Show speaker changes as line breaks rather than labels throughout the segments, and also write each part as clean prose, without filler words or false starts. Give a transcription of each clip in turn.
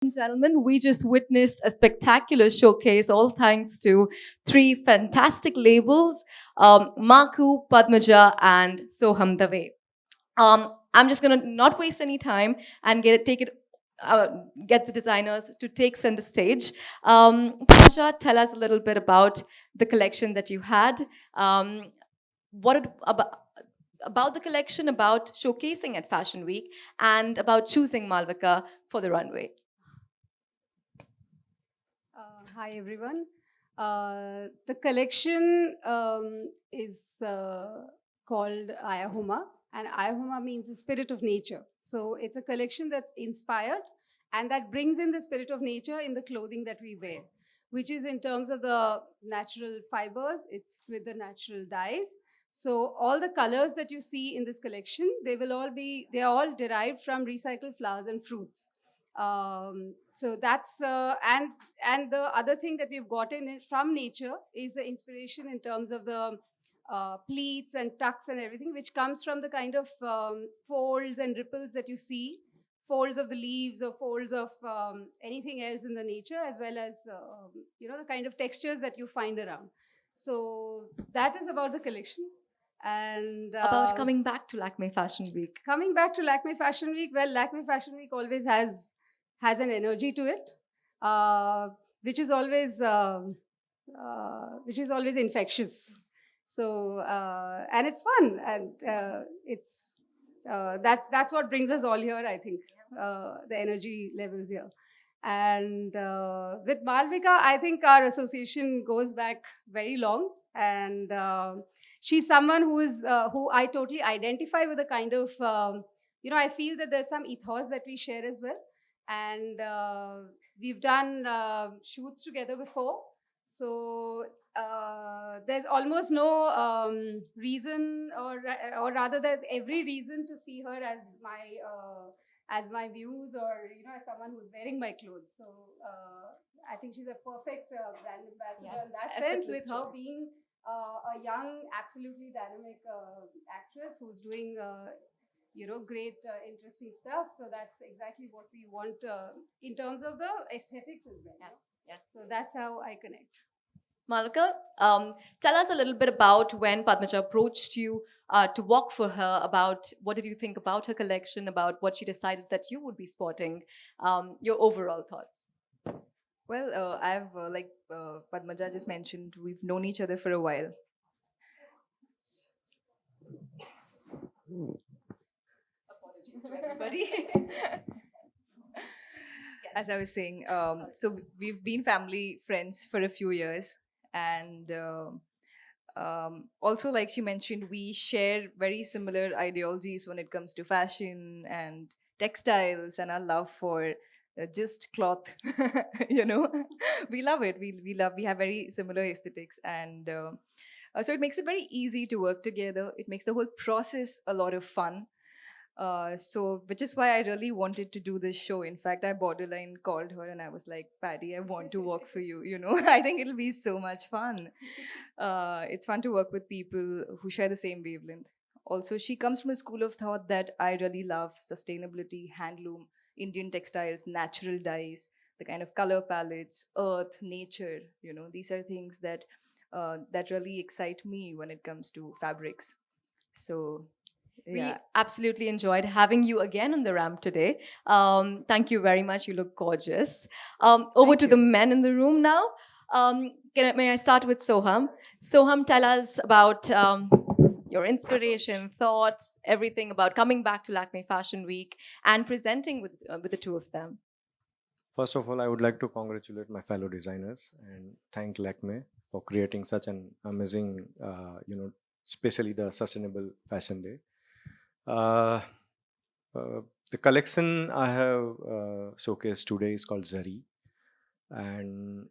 And gentlemen, we just witnessed a spectacular showcase, all thanks to three fantastic labels, Maku, Padmaja, and Soham Dave. I'm just gonna not waste any time and uh, get the designers to take center stage. Padmaja, tell us a little bit about the collection that you had. What it, about the collection, about showcasing at Fashion Week, and about choosing Malvika for the runway.
Hi everyone. The collection is called Ayahuma, and Ayahuma means the spirit of nature. So it's a collection that's inspired and that brings in the spirit of nature in the clothing that we wear, which is in terms of the natural fibers, it's with the natural dyes. So all the colors that you see in this collection, they are all derived from recycled flowers and fruits. So that's and the other thing that we've gotten from nature is the inspiration in terms of the pleats and tucks and everything, which comes from the kind of folds and ripples that you see, folds of the leaves or folds of anything else in the nature, as well as the kind of textures that you find around. So that is about the collection. And
About coming back to Lakme Fashion Week.
Coming back to Lakme Fashion Week, well, Lakme Fashion Week always has an energy to it, which is always infectious. So and it's fun, and that's what brings us all here. I think the energy levels here. And with Malvika, I think our association goes back very long, and she's someone who I totally identify with the kind of I feel that there's some ethos that we share as well, and we've done shoots together before. So there's almost no reason, or rather, there's every reason to see her as my muse, or as someone who's wearing my clothes. So I think she's a perfect brand ambassador in that sense, with her being a young, absolutely dynamic actress who's doing great, interesting stuff. So that's exactly what we want in terms of the aesthetics as well.
Yes, yes.
So that's how I connect.
Malika, tell us a little bit about when Padmaja approached you to walk for her. About what did you think about her collection? About what she decided that you would be sporting. Your overall thoughts.
Well, I've like Padmaja just mentioned, we've known each other for a while. Apologies to everybody. As I was saying, so we've been family friends for a few years, and also, like she mentioned, we share very similar ideologies when it comes to fashion and textiles, and our love for just cloth. you know, we love it. We have very similar aesthetics, and so it makes it very easy to work together. It makes the whole process a lot of fun. Which is why I really wanted to do this show. In fact, I borderline called her and I was like, Patty, I want to work for you. I think it'll be so much fun. It's fun to work with people who share the same wavelength. Also, she comes from a school of thought that I really love: sustainability, handloom, Indian textiles, natural dyes, the kind of color palettes, earth, nature. These are things that really excite me when it comes to fabrics. So,
We
yeah.
absolutely enjoyed having you again on the ramp today. Thank you very much. You look gorgeous. Over
Thank
to the
you.
men in the room now. May I start with Soham? Soham, tell us about your inspiration, thoughts, everything about coming back to Lakme Fashion Week and presenting with the two of them.
First of all, I would like to congratulate my fellow designers and thank Lakme for creating such an amazing, especially the Sustainable Fashion Day. Uh, the collection I have showcased today is called Zari, and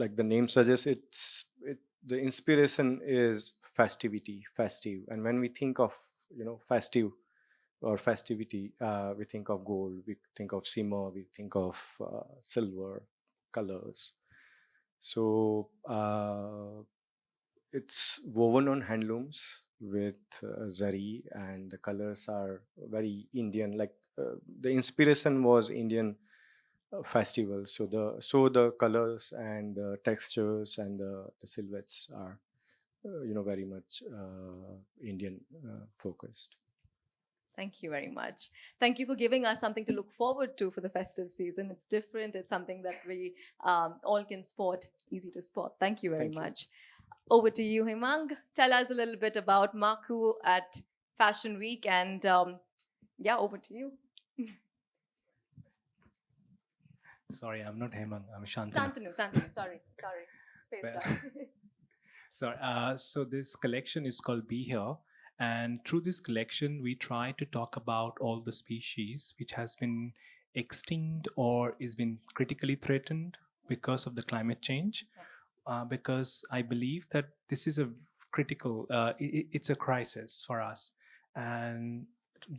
like the name suggests, the inspiration is festive, and when we think of festive or festivity, we think of gold, we think of shimmer, we think of silver colors. So it's woven on handlooms with zari, and the colors are very Indian. Like the inspiration was Indian festival. So the colors and the textures and the silhouettes are very much Indian focused.
Thank you very much. Thank you for giving us something to look forward to for the festive season. It's different. It's something that we all can sport, easy to spot. Thank you very
Thank you.
much. Over to you, Himang. Tell us a little bit about Maku at Fashion Week, and over to you.
Sorry, I'm not Hemant. I'm Shantanu.
Santanu, sorry. Space
Well-
down.
Sorry. So this collection is called Be Here, and through this collection, we try to talk about all the species which has been extinct or is been critically threatened because of the climate change. Because I believe that this is a critical, it's a crisis for us, and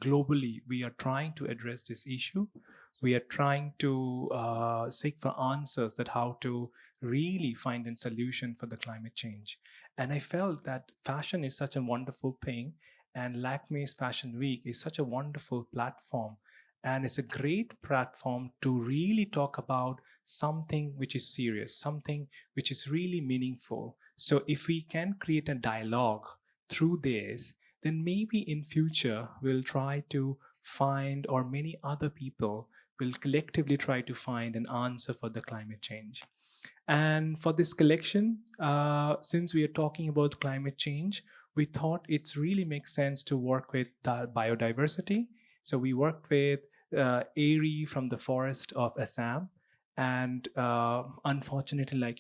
globally we are trying to address this issue. We are trying to seek for answers that how to really find a solution for the climate change. And I felt that fashion is such a wonderful thing, and Lakme's Fashion Week is such a wonderful platform, and it's a great platform to really talk about something which is serious, something which is really meaningful. So if we can create a dialogue through this, then maybe in future we'll try to find, or many other people will collectively try to find an answer for the climate change. And for this collection, since we are talking about climate change, we thought it's really makes sense to work with biodiversity. So we worked with Airy from the forest of Assam, and unfortunately,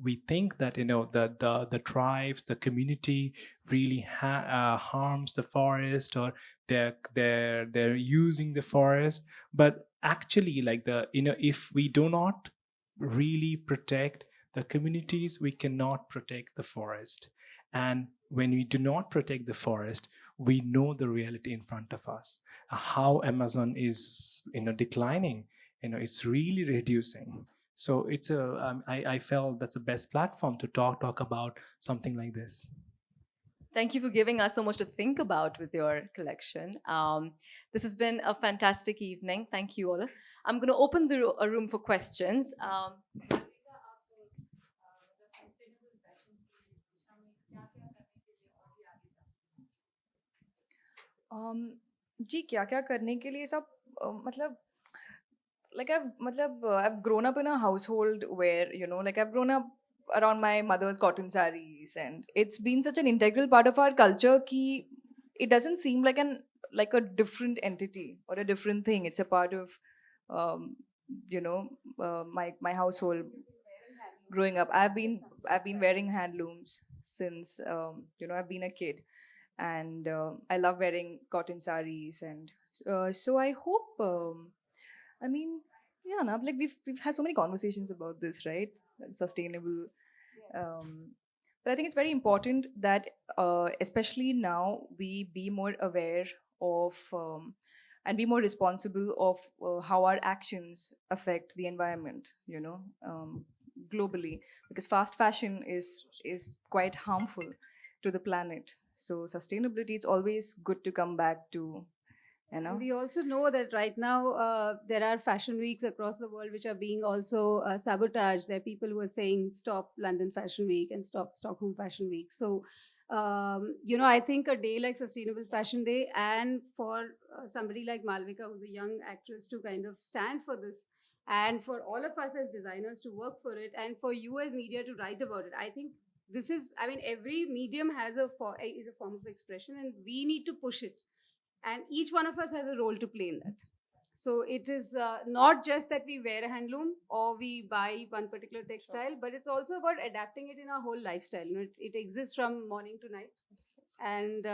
we think that the tribes, the community really harms the forest, or they're using the forest. But actually, if we do not really protect the communities, we cannot protect the forest. And when we do not protect the forest, we know the reality in front of us, how Amazon is declining. It's really reducing. So I felt that's the best platform to talk about something like this.
Thank you for giving us so much to think about with your collection. This has been a fantastic evening. Thank you all. I'm going to open a room for questions.
जी क्या क्या करने के लिए सब मतलब I've grown up in a household where, like I've grown up around my mother's cotton sarees, and it's been such an integral part of our culture ki it doesn't seem like a different entity or a different thing. It's a part of um, my household growing up. I've been wearing handlooms since I've been a kid, and I love wearing cotton sarees, and so I hope. I mean, yeah, now like we've had so many conversations about this, right? Sustainable. Um, but I think it's very important that, especially now, we be more aware of and be more responsible of how our actions affect the environment. Globally, because fast fashion is quite harmful to the planet. So sustainability, it's always good to come back to.
We also know that right now there are fashion weeks across the world which are being also sabotaged. There are people who are saying stop London Fashion Week and stop Stockholm Fashion Week. So, I think a day like Sustainable Fashion Day, and for somebody like Malavika, who's a young actress, to kind of stand for this, and for all of us as designers to work for it, and for you as media to write about it. I think this is, I mean, every medium has is a form of expression, and we need to push it, and each one of us has a role to play in that. So it is not just that we wear a handloom or we buy one particular textile, but it's also about adapting it in our whole lifestyle. It exists from morning to night, and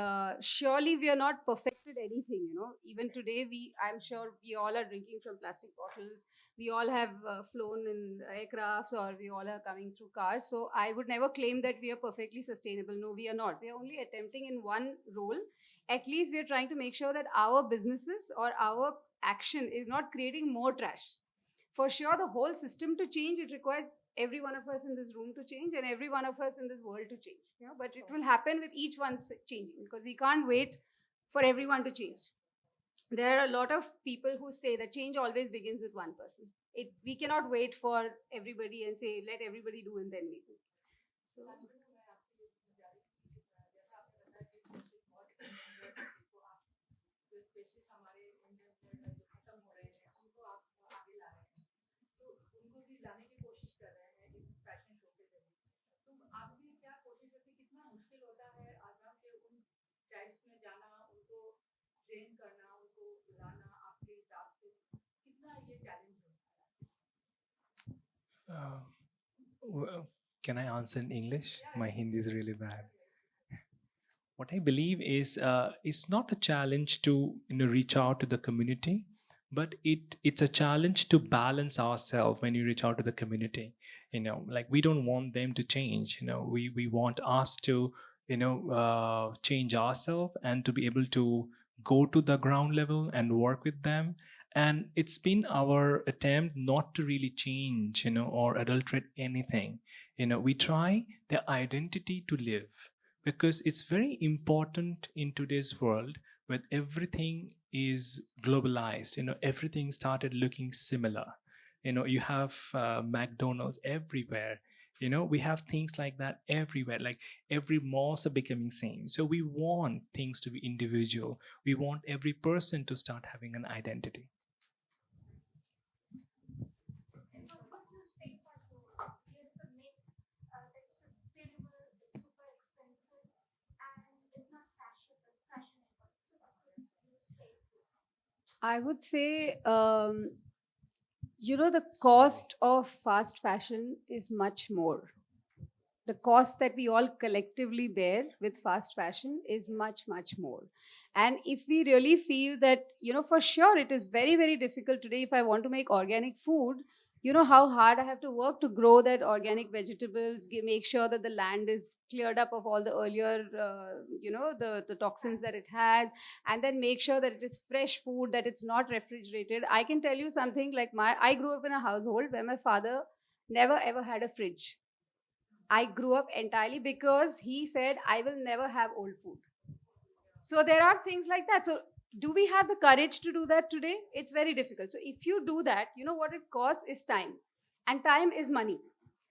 surely we are not perfected anything. Even today, I'm sure we all are drinking from plastic bottles. We all have flown in aircrafts, or we all are coming through cars. So I would never claim that we are perfectly sustainable. No, we are not. We are only attempting in one role. At least we are trying to make sure that our businesses or our action is not creating more trash. For sure, the whole system to change, it requires every one of us in this room to change, and every one of us in this world to change. But it will happen with each one changing, because we can't wait for everyone to change. There are a lot of people who say that change always begins with one person. We cannot wait for everybody and say, let everybody do and then we do. So
Uh, can I answer in English? My Hindi is really bad. What I believe is it's not a challenge to reach out to the community, but it's a challenge to balance ourselves when you reach out to the community. Like we don't want them to change. We want us to change ourselves and to be able to go to the ground level and work with them. And it's been our attempt not to really change, or adulterate anything. We try the identity to live, because it's very important in today's world where everything is globalized. Everything started looking similar. You have McDonald's everywhere. We have things like that everywhere. Like every malls are becoming same. So we want things to be individual. We want every person to start having an identity.
I would say, the cost of fast fashion is much more. The cost that we all collectively bear with fast fashion is much, much more. And if we really feel that, for sure, it is very, very difficult today. If I want to make organic food, you know how hard I have to work to grow that organic vegetables, make sure that the land is cleared up of all the earlier, the toxins that it has, and then make sure that it is fresh food, that it's not refrigerated. I can tell you something like I grew up in a household where my father never ever had a fridge. I grew up entirely because he said, I will never have old food. So there are things like that. So do we have the courage to do that today? It's very difficult. So if you do that, what it costs is time. And time is money.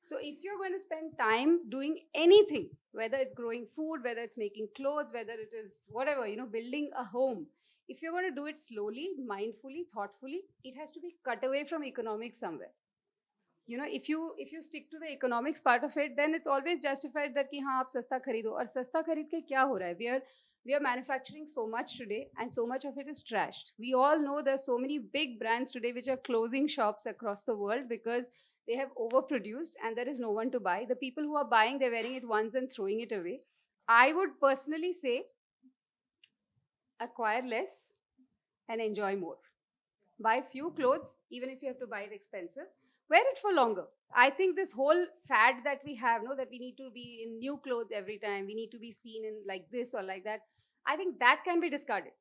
So if you're going to spend time doing anything, whether it's growing food, whether it's making clothes, whether it is whatever, building a home. If you're going to do it slowly, mindfully, thoughtfully, it has to be cut away from economics somewhere. If you stick to the economics part of it, then it's always justified that ki haan aap sasta kharido. Aur sasta kharid ke kya ho raha hai? We are manufacturing so much today, and so much of it is trashed. We all know there's so many big brands today which are closing shops across the world because they have overproduced and there is no one to buy. The people who are buying, they're wearing it once and throwing it away. I would personally say acquire less and enjoy more. Buy few clothes, even if you have to buy it expensive. Wear it for longer. I think this whole fad that we have, that we need to be in new clothes every time, we need to be seen in like this or like that, I think that can be discarded.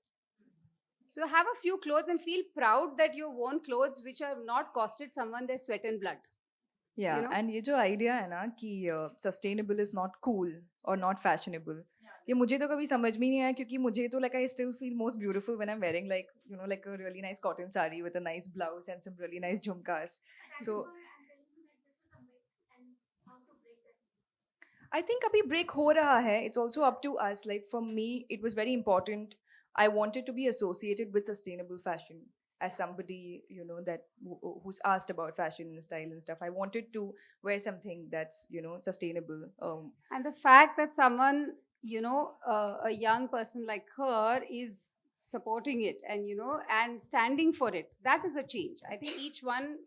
So have a few clothes and feel proud that you've worn clothes which have not costed someone their sweat and blood.
Yeah, and ये जो idea है ना कि sustainable is not cool or not fashionable, ये मुझे तो कभी समझ में नहीं आया, क्योंकि मुझे तो like I still feel most beautiful when I'm wearing like like a really nice cotton sari with a nice blouse and some really nice jhumkas. So I think अभी break हो रहा है. It's also up to us. Like for me, it was very important. I wanted to be associated with sustainable fashion as somebody who's asked about fashion and style and stuff. I wanted to wear something that's sustainable.
And the fact that someone a young person like her is supporting it and standing for it, that is a change. I think each one,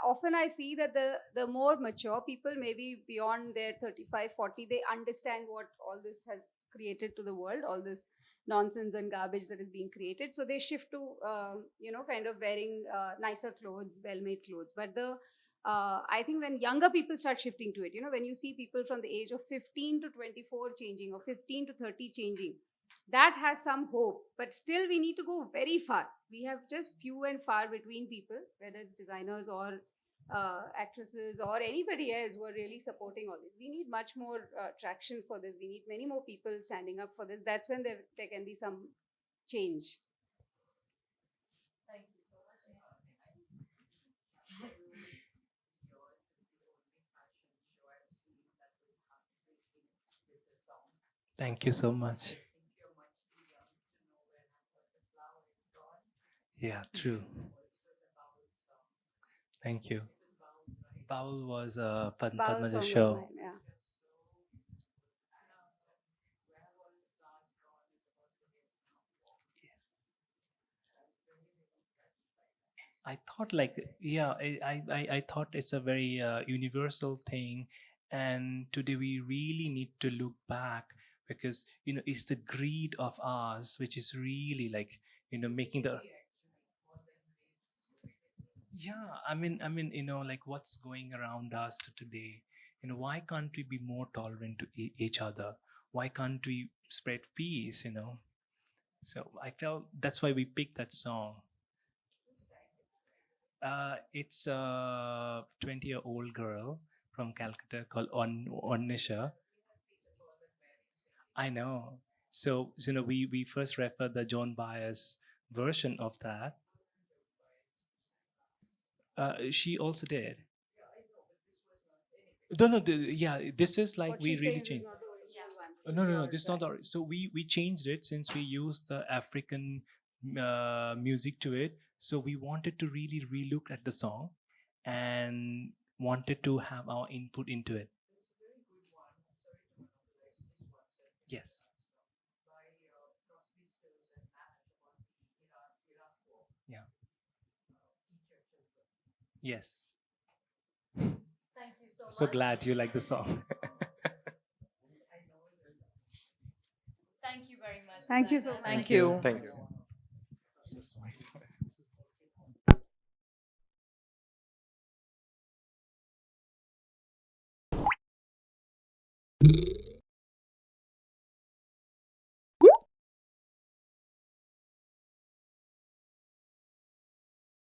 often I see that the more mature people, maybe beyond their 35, 40, they understand what all this has created to the world, all this nonsense and garbage that is being created. So they shift to, kind of wearing nicer clothes, well-made clothes. But I think when younger people start shifting to it, when you see people from the age of 15 to 24 changing or 15 to 30 changing, that has some hope. But still we need to go very far. We have just few and far between people, whether it's designers or actresses or anybody else who are really supporting all this. We need much more traction for this. We need many more people standing up for this. That's when there can be some change.
Thank you so much. Yeah, true. Thank you. Baul was a
Bawal
Padmaja
song was
show.
mine, yeah.
Yes. I thought I thought it's a very universal thing, and today we really need to look back, because it's the greed of ours which is really like making the I mean like what's going around us today. Why can't we be more tolerant to each other? Why can't we spread peace? So I felt that's why we picked that song. It's a 20-year-old girl from Calcutta called Onisha. I know. So we first referred the John Byers version of that. She also did. No, yeah, this is like
What
we
she
really
says is
changed.
not the original one.
No, no, no,
Yours,
this is not
right.
the. So we changed it since we used the African music to it. So we wanted to really relook at the song, and wanted to have our input into it. Yes. Yeah. Yes.
Thank you so
So
much.
glad you like the song.
Thank you very much.
Thank you so
designers.
much.
Thank you.
Thank you.
So sorry.